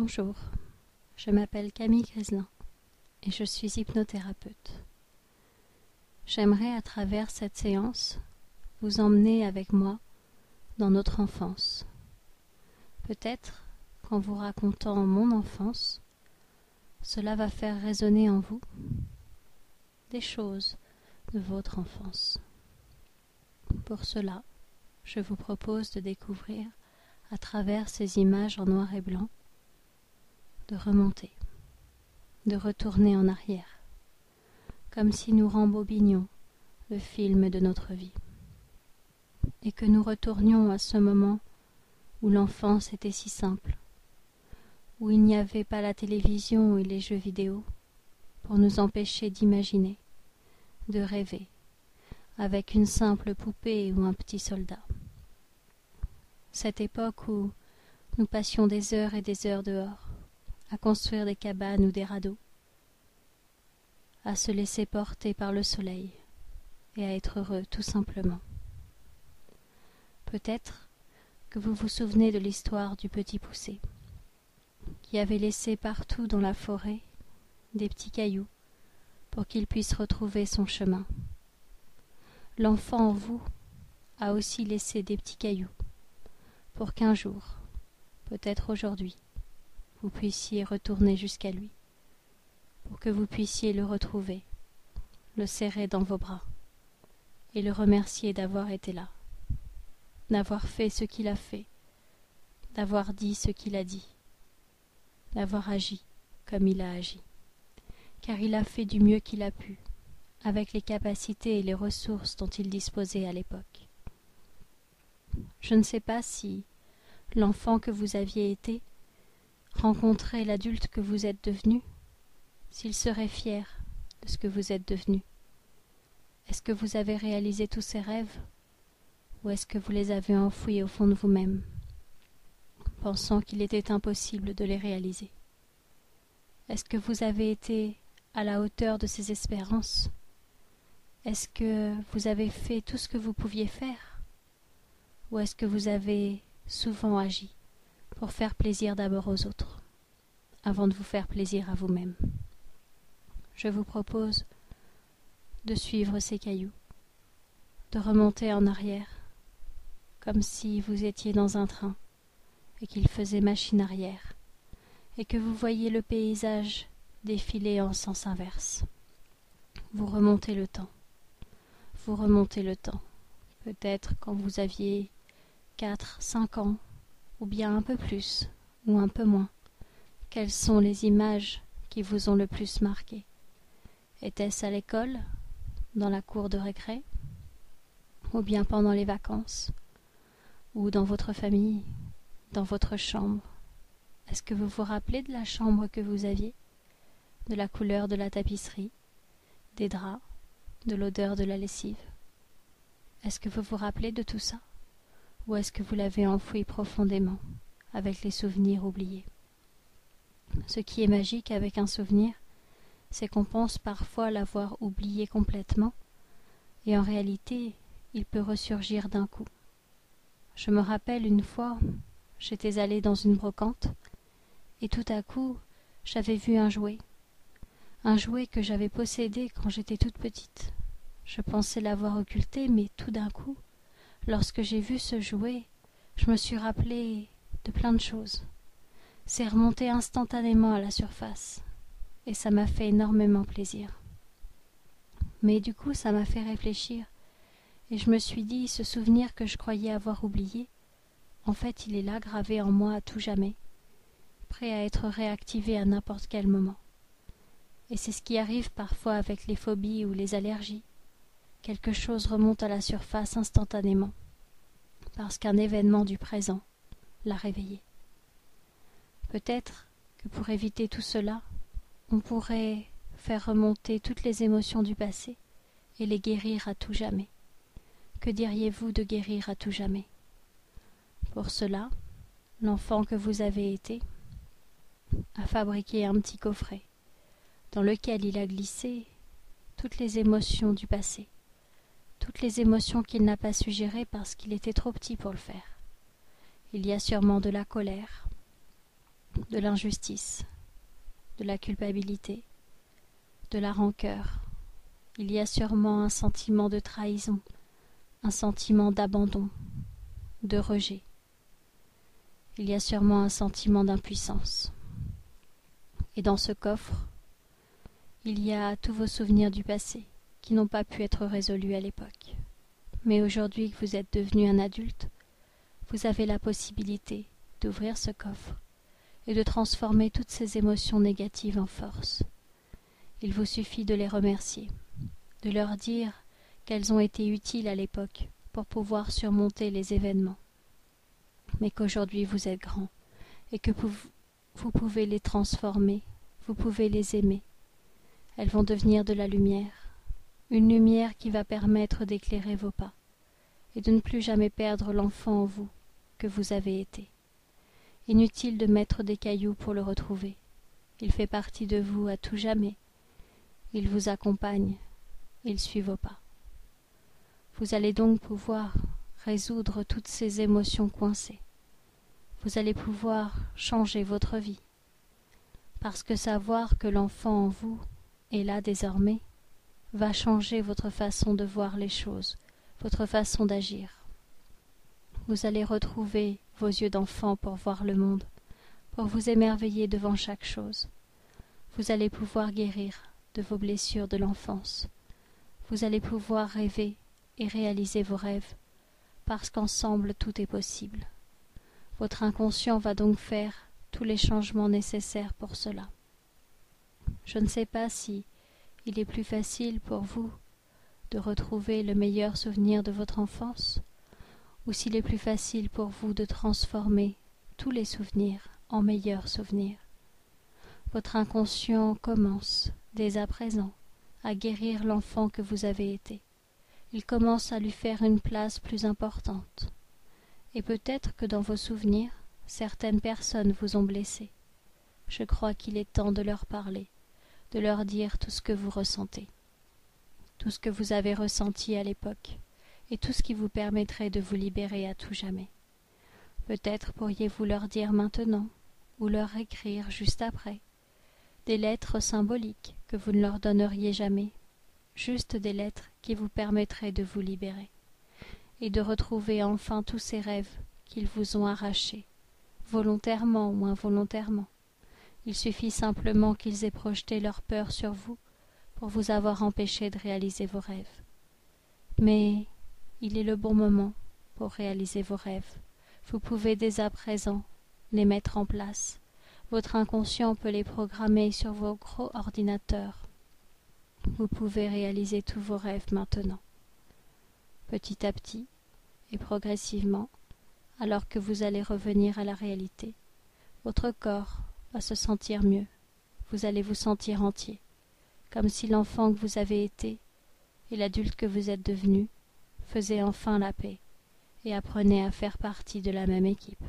Bonjour, je m'appelle Camille Griselin et je suis hypnothérapeute. J'aimerais à travers cette séance vous emmener avec moi dans notre enfance. Peut-être qu'en vous racontant mon enfance, cela va faire résonner en vous des choses de votre enfance. Pour cela, je vous propose de découvrir à travers ces images en noir et blanc, de remonter, de retourner en arrière, comme si nous rembobinions le film de notre vie, et que nous retournions à ce moment où l'enfance était si simple, où il n'y avait pas la télévision et les jeux vidéo pour nous empêcher d'imaginer, de rêver, avec une simple poupée ou un petit soldat. Cette époque où nous passions des heures et des heures dehors, à construire des cabanes ou des radeaux, à se laisser porter par le soleil et à être heureux tout simplement. Peut-être que vous vous souvenez de l'histoire du petit poucet, qui avait laissé partout dans la forêt des petits cailloux pour qu'il puisse retrouver son chemin. L'enfant en vous a aussi laissé des petits cailloux pour qu'un jour, peut-être aujourd'hui, vous puissiez retourner jusqu'à lui, pour que vous puissiez le retrouver, le serrer dans vos bras, et le remercier d'avoir été là, d'avoir fait ce qu'il a fait, d'avoir dit ce qu'il a dit, d'avoir agi comme il a agi, car il a fait du mieux qu'il a pu, avec les capacités et les ressources dont il disposait à l'époque. Je ne sais pas si l'enfant que vous aviez été rencontrait l'adulte que vous êtes devenu, s'il serait fier de ce que vous êtes devenu. Est-ce que vous avez réalisé tous ces rêves, ou est-ce que vous les avez enfouis au fond de vous-même, pensant qu'il était impossible de les réaliser? Est-ce que vous avez été à la hauteur de ces espérances? Est-ce que vous avez fait tout ce que vous pouviez faire, ou est-ce que vous avez souvent agi pour faire plaisir d'abord aux autres, avant de vous faire plaisir à vous-même? Je vous propose de suivre ces cailloux, de remonter en arrière, comme si vous étiez dans un train et qu'il faisait machine arrière, et que vous voyiez le paysage défiler en sens inverse. Vous remontez le temps, peut-être quand vous aviez 4, 5 ans, ou bien un peu plus, ou un peu moins. Quelles sont les images qui vous ont le plus marqué? Était-ce à l'école, dans la cour de récré, ou bien pendant les vacances, ou dans votre famille, dans votre chambre? Est-ce que vous vous rappelez de la chambre que vous aviez, de la couleur de la tapisserie, des draps, de l'odeur de la lessive? Est-ce que vous vous rappelez de tout ça, ou est-ce que vous l'avez enfoui profondément, avec les souvenirs oubliés? Ce qui est magique avec un souvenir, c'est qu'on pense parfois l'avoir oublié complètement, et en réalité, il peut ressurgir d'un coup. Je me rappelle une fois, j'étais allée dans une brocante, et tout à coup, j'avais vu un jouet que j'avais possédé quand j'étais toute petite. Je pensais l'avoir occulté, mais tout d'un coup, lorsque j'ai vu ce jouet, je me suis rappelé de plein de choses. C'est remonté instantanément à la surface, et ça m'a fait énormément plaisir. Mais du coup, ça m'a fait réfléchir, et je me suis dit, ce souvenir que je croyais avoir oublié, en fait, il est là, gravé en moi à tout jamais, prêt à être réactivé à n'importe quel moment. Et c'est ce qui arrive parfois avec les phobies ou les allergies. Quelque chose remonte à la surface instantanément, parce qu'un événement du présent l'a réveillé. Peut-être que pour éviter tout cela, on pourrait faire remonter toutes les émotions du passé et les guérir à tout jamais. Que diriez-vous de guérir à tout jamais? Pour cela, l'enfant que vous avez été a fabriqué un petit coffret dans lequel il a glissé toutes les émotions du passé, toutes les émotions qu'il n'a pas su gérer parce qu'il était trop petit pour le faire. Il y a sûrement de la colère, de l'injustice, de la culpabilité, de la rancœur. Il y a sûrement un sentiment de trahison, un sentiment d'abandon, de rejet. Il y a sûrement un sentiment d'impuissance. Et dans ce coffre, il y a tous vos souvenirs du passé qui n'ont pas pu être résolus à l'époque. Mais aujourd'hui que vous êtes devenu un adulte, vous avez la possibilité d'ouvrir ce coffre et de transformer toutes ces émotions négatives en force. Il vous suffit de les remercier, de leur dire qu'elles ont été utiles à l'époque pour pouvoir surmonter les événements, mais qu'aujourd'hui vous êtes grand et que vous pouvez les transformer, vous pouvez les aimer. Elles vont devenir de la lumière, une lumière qui va permettre d'éclairer vos pas et de ne plus jamais perdre l'enfant en vous que vous avez été. Inutile de mettre des cailloux pour le retrouver. Il fait partie de vous à tout jamais. Il vous accompagne, il suit vos pas. Vous allez donc pouvoir résoudre toutes ces émotions coincées. Vous allez pouvoir changer votre vie. Parce que savoir que l'enfant en vous est là désormais va changer votre façon de voir les choses, votre façon d'agir. Vous allez retrouver vos yeux d'enfant pour voir le monde, pour vous émerveiller devant chaque chose. Vous allez pouvoir guérir de vos blessures de l'enfance. Vous allez pouvoir rêver et réaliser vos rêves, parce qu'ensemble tout est possible. Votre inconscient va donc faire tous les changements nécessaires pour cela. Je ne sais pas si il est plus facile pour vous de retrouver le meilleur souvenir de votre enfance, ou s'il est plus facile pour vous de transformer tous les souvenirs en meilleurs souvenirs. Votre inconscient commence, dès à présent, à guérir l'enfant que vous avez été. Il commence à lui faire une place plus importante. Et peut-être que dans vos souvenirs, certaines personnes vous ont blessé. Je crois qu'il est temps de leur parler, de leur dire tout ce que vous ressentez, tout ce que vous avez ressenti à l'époque, et tout ce qui vous permettrait de vous libérer à tout jamais. Peut-être pourriez-vous leur dire maintenant, ou leur écrire juste après, des lettres symboliques que vous ne leur donneriez jamais, juste des lettres qui vous permettraient de vous libérer, et de retrouver enfin tous ces rêves qu'ils vous ont arrachés, volontairement ou involontairement. Il suffit simplement qu'ils aient projeté leur peur sur vous pour vous avoir empêché de réaliser vos rêves. Mais il est le bon moment pour réaliser vos rêves. Vous pouvez dès à présent les mettre en place. Votre inconscient peut les programmer sur vos gros ordinateurs. Vous pouvez réaliser tous vos rêves maintenant. Petit à petit et progressivement, alors que vous allez revenir à la réalité, votre corps va se sentir mieux. Vous allez vous sentir entier, comme si l'enfant que vous avez été et l'adulte que vous êtes devenu faisaient enfin la paix et apprenaient à faire partie de la même équipe.